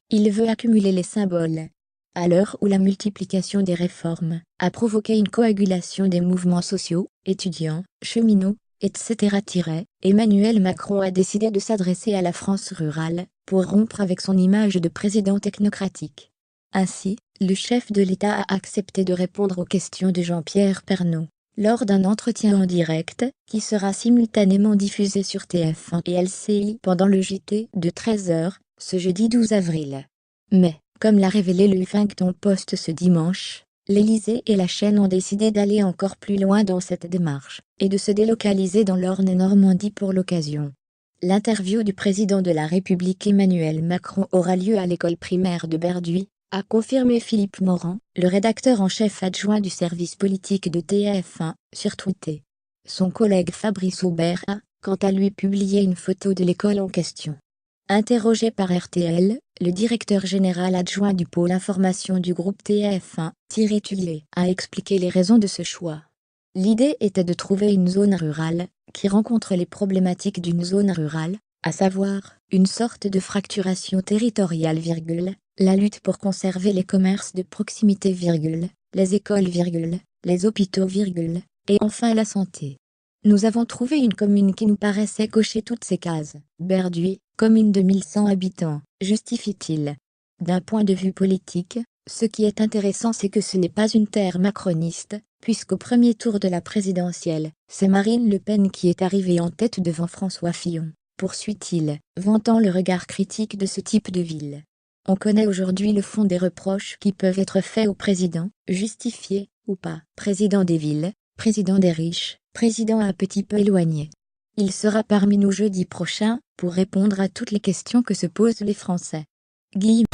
Il veut accumuler les symboles. À l'heure où la multiplication des réformes a provoqué une coagulation des mouvements sociaux, étudiants, cheminots, etc. Emmanuel Macron a décidé de s'adresser à la France rurale, pour rompre avec son image de président technocratique. Ainsi, le chef de l'État a accepté de répondre aux questions de Jean-Pierre Pernaut, lors d'un entretien en direct, qui sera simultanément diffusé sur TF1 et LCI pendant le JT de 13h, ce jeudi 12 avril. Mais, comme l'a révélé le Huffington Post ce dimanche, l'Élysée et la chaîne ont décidé d'aller encore plus loin dans cette démarche, et de se délocaliser dans l'Orne et Normandie pour l'occasion. L'interview du président de la République Emmanuel Macron aura lieu à l'école primaire de Berduy, a confirmé Philippe Morand, le rédacteur en chef adjoint du service politique de TF1, sur Twitter. Son collègue Fabrice Aubert a, quant à lui, publié une photo de l'école en question. Interrogé par RTL, le directeur général adjoint du pôle information du groupe TF1, Thierry Tullier, a expliqué les raisons de ce choix. L'idée était de trouver une zone rurale, qui rencontre les problématiques d'une zone rurale, à savoir, une sorte de fracturation territoriale, la lutte pour conserver les commerces de proximité, les écoles, les hôpitaux, et enfin la santé. Nous avons trouvé une commune qui nous paraissait cocher toutes ces cases. Berduy, commune de 1100 habitants, justifie-t-il. D'un point de vue politique, ce qui est intéressant, c'est que ce n'est pas une terre macroniste, puisqu'au premier tour de la présidentielle, c'est Marine Le Pen qui est arrivée en tête devant François Fillon, poursuit-il, vantant le regard critique de ce type de ville. On connaît aujourd'hui le fond des reproches qui peuvent être faits au président, justifiés ou pas. Président des villes, président des riches, président un petit peu éloigné. Il sera parmi nous jeudi prochain, pour répondre à toutes les questions que se posent les Français. Guillemets.